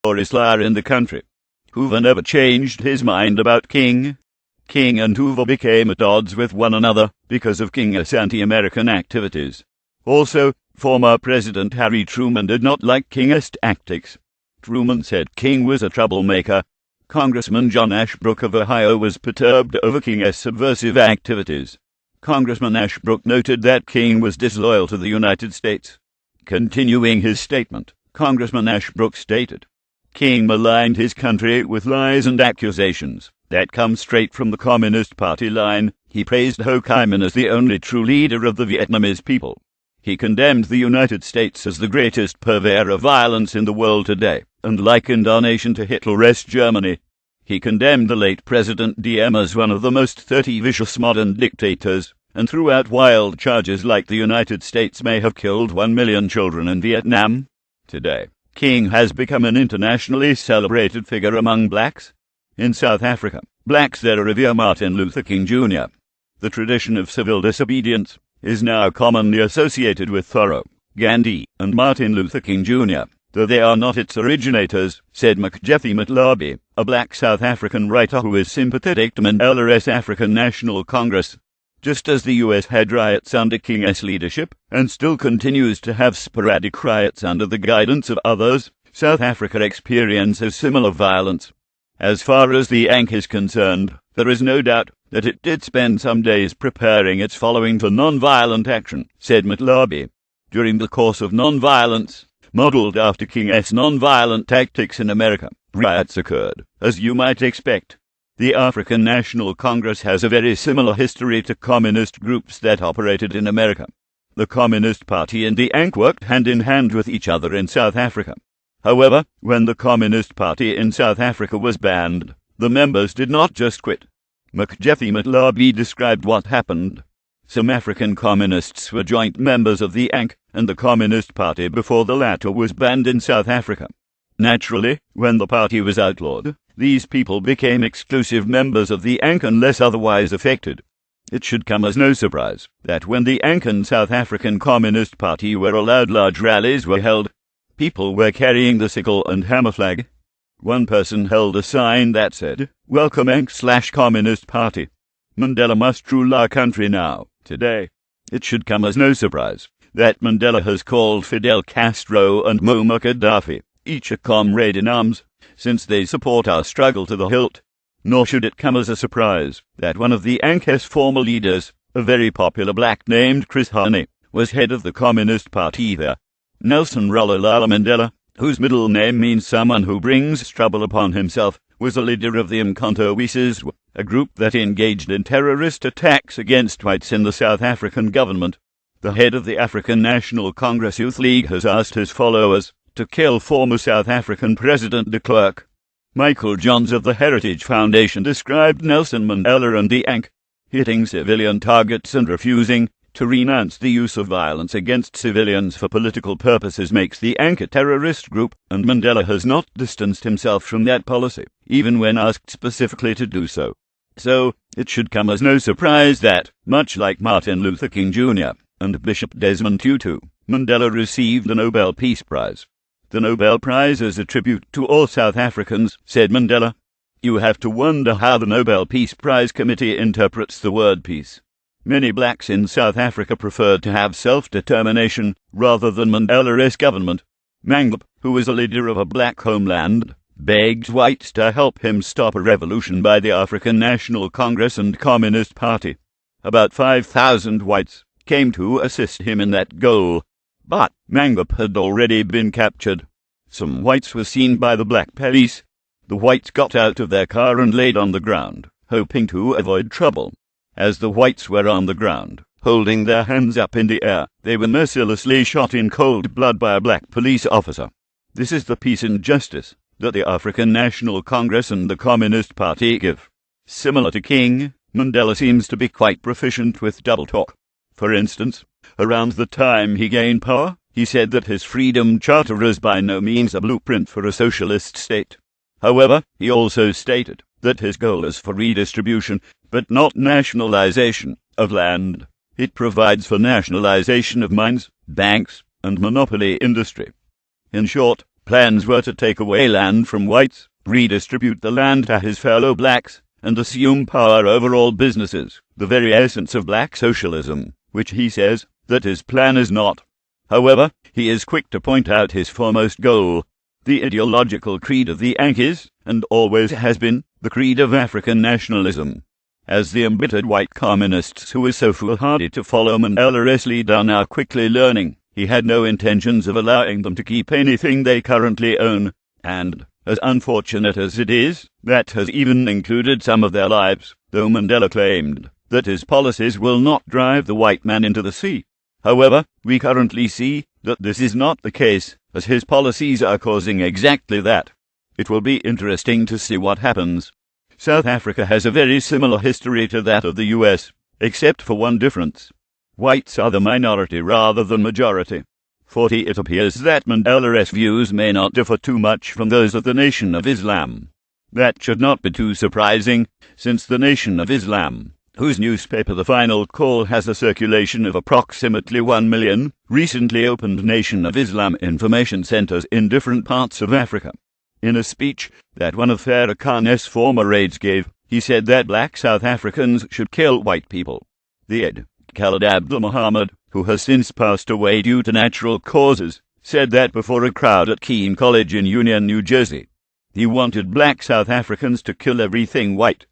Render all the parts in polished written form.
notorious liar in the country. Hoover never changed his mind about King. King and Hoover became at odds with one another because of King's anti-American activities. Also, former President Harry Truman did not like King's tactics. Truman said King was a troublemaker. Congressman John Ashbrook of Ohio was perturbed over King's subversive activities. Congressman Ashbrook noted that King was disloyal to the United States. Continuing his statement, Congressman Ashbrook stated, King maligned his country with lies and accusations that come straight from the Communist Party line. He praised Ho Chi Minh as the only true leader of the Vietnamese people. He condemned the United States as the greatest purveyor of violence in the world today, and likened our nation to Hitler-esque Germany. He condemned the late President Diem as one of the most vicious modern dictators, and threw out wild charges like the United States may have killed 1 million children in Vietnam. Today, King has become an internationally celebrated figure among blacks. In South Africa, blacks there revere Martin Luther King Jr. The tradition of civil disobedience is now commonly associated with Thoreau, Gandhi, and Martin Luther King Jr., though they are not its originators, said Mokjethi Matlabi, a black South African writer who is sympathetic to Mandela's African National Congress. Just as the U.S. had riots under King's leadership, and still continues to have sporadic riots under the guidance of others, South Africa experiences similar violence. As far as the ANC is concerned, there is no doubt that it did spend some days preparing its following for non-violent action, said Matlabi. During the course of non-violence, modeled after King's non-violent tactics in America, riots occurred, as you might expect. The African National Congress has a very similar history to communist groups that operated in America. The Communist Party and the ANC worked hand in hand with each other in South Africa. However, when the Communist Party in South Africa was banned, the members did not just quit. Mokjethi Matlabi described what happened. Some African communists were joint members of the ANC and the Communist Party before the latter was banned in South Africa. Naturally, when the party was outlawed, these people became exclusive members of the ANC unless otherwise affected. It should come as no surprise that when the ANC and South African Communist Party were allowed, large rallies were held. People were carrying the sickle and hammer flag. One person held a sign that said, "Welcome ANC/Communist Party. Mandela must rule our country now, today." It should come as no surprise that Mandela has called Fidel Castro and Muammar Gaddafi each a comrade in arms, since they support our struggle to the hilt. Nor should it come as a surprise that one of the ANC's former leaders, a very popular black named Chris Hani, was head of the Communist Party there. Nelson Rolihlahla Mandela, whose middle name means someone who brings trouble upon himself, was a leader of the Umkhonto we Sizwe, a group that engaged in terrorist attacks against whites in the South African government. The head of the African National Congress Youth League has asked his followers to kill former South African President de Klerk. Michael Johns of the Heritage Foundation described Nelson Mandela and the ANC hitting civilian targets and refusing to renounce the use of violence against civilians for political purposes makes the ANC a terrorist group, and Mandela has not distanced himself from that policy, even when asked specifically to do so. So, it should come as no surprise that, much like Martin Luther King Jr. and Bishop Desmond Tutu, Mandela received the Nobel Peace Prize. The Nobel Prize is a tribute to all South Africans, said Mandela. You have to wonder how the Nobel Peace Prize Committee interprets the word peace. Many blacks in South Africa preferred to have self-determination rather than Mandela's government. Mangop, who was a leader of a black homeland, begged whites to help him stop a revolution by the African National Congress and Communist Party. About 5,000 whites came to assist him in that goal. But Mangop had already been captured. Some whites were seen by the black police. The whites got out of their car and laid on the ground, hoping to avoid trouble. As the whites were on the ground, holding their hands up in the air, they were mercilessly shot in cold blood by a black police officer. This is the peace and justice that the African National Congress and the Communist Party give. Similar to King, Mandela seems to be quite proficient with double talk. For instance, around the time he gained power, he said that his Freedom Charter is by no means a blueprint for a socialist state. However, he also stated that his goal is for redistribution, but not nationalization, of land. It provides for nationalization of mines, banks, and monopoly industry. In short, Plans were to take away land from whites, redistribute the land to his fellow blacks, and assume power over all businesses, the very essence of black socialism, which he says that his plan is not. However, he is quick to point out his foremost goal, the ideological creed of the Yankees, and always has been, the creed of African nationalism. As the embittered white communists who were so foolhardy to follow Mandela's lead are now quickly learning, he had no intentions of allowing them to keep anything they currently own, and, as unfortunate as it is, that has even included some of their lives, though Mandela claimed that his policies will not drive the white man into the sea. However, we currently see that this is not the case, as his policies are causing exactly that. It will be interesting to see what happens. South Africa has a very similar history to that of the US, except for one difference. Whites are the minority rather than majority. It appears that Mandela's views may not differ too much from those of the Nation of Islam. That should not be too surprising, since the Nation of Islam, whose newspaper The Final Call has a circulation of approximately 1 million, recently opened Nation of Islam information centers in different parts of Africa. In a speech that one of Farrakhan's former aides gave, he said that black South Africans should kill white people. The aide, Khalid Abdul Muhammad, who has since passed away due to natural causes, said that before a crowd at Keene College in Union, New Jersey. He wanted black South Africans to kill everything white.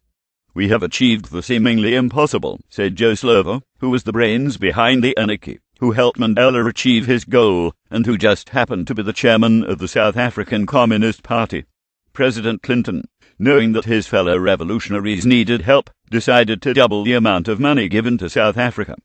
"We have achieved the seemingly impossible," said Joe Slovo, who was the brains behind the anarchy, who helped Mandela achieve his goal, and who just happened to be the chairman of the South African Communist Party. President Clinton, knowing that his fellow revolutionaries needed help, decided to double the amount of money given to South Africa.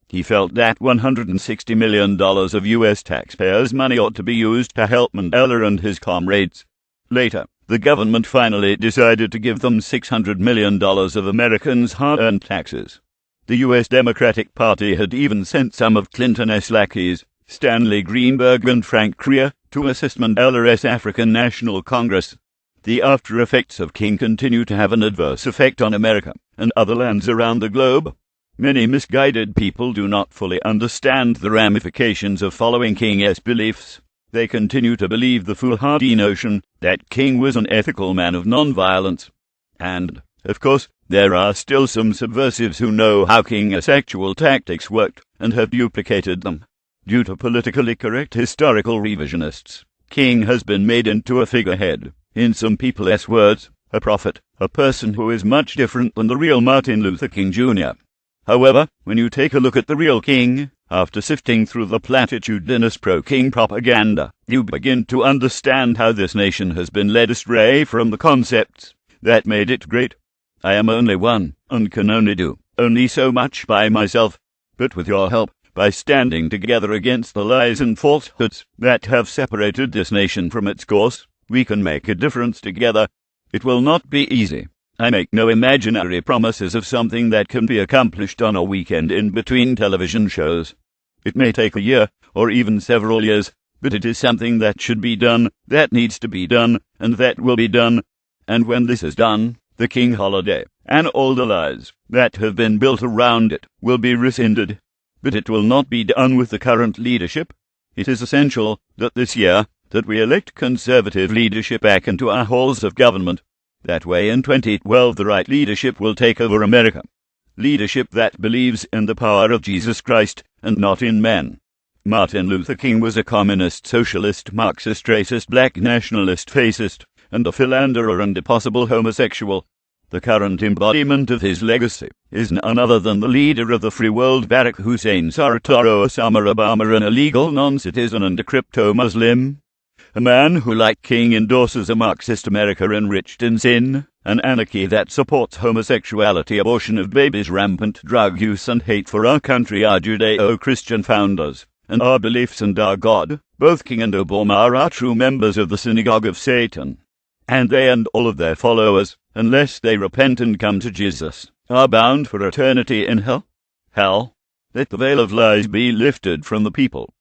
He felt that $160 million of U.S. taxpayers' money ought to be used to help Mandela and his comrades. Later, the government finally decided to give them $600 million of Americans' hard-earned taxes. The U.S. Democratic Party had even sent some of Clinton's lackeys, Stanley Greenberg and Frank Creer, to assist Mandela's African National Congress. The after effects of King continue to have an adverse effect on America and other lands around the globe. Many misguided people do not fully understand the ramifications of following King's beliefs. They continue to believe the foolhardy notion that King was an ethical man of non-violence. And, of course, there are still some subversives who know how King's actual tactics worked and have duplicated them. Due to politically correct historical revisionists, King has been made into a figurehead, in some people's words, a prophet, a person who is much different than the real Martin Luther King Jr. However, when you take a look at the real King, after sifting through the platitudinous pro-King propaganda, you begin to understand how this nation has been led astray from the concepts that made it great. I am only one, and can only do only so much by myself, but with your help, by standing together against the lies and falsehoods that have separated this nation from its course, we can make a difference together. It will not be easy. I make no imaginary promises of something that can be accomplished on a weekend in between television shows. It may take a year, or even several years, but it is something that should be done, that needs to be done, and that will be done. And when this is done, the King holiday, and all the lies that have been built around it, will be rescinded. But it will not be done with the current leadership. It is essential that this year, that we elect conservative leadership back into our halls of government. That way in 2012 the right leadership will take over America. Leadership that believes in the power of Jesus Christ and not in men. Martin Luther King was a communist, socialist, Marxist, racist, black nationalist, fascist, and a philanderer and a possible homosexual. The current embodiment of his legacy is none other than the leader of the free world, Barack Hussein Saratoro Osama Obama, an illegal non-citizen and a crypto-Muslim. A man who, like King, endorses a Marxist America enriched in sin, an anarchy that supports homosexuality, abortion of babies, rampant drug use, and hate for our country, our Judeo-Christian founders, and our beliefs and our God. Both King and Obama are true members of the synagogue of Satan, and they and all of their followers, unless they repent and come to Jesus, are bound for eternity in hell. Hell. Let the veil of lies be lifted from the people.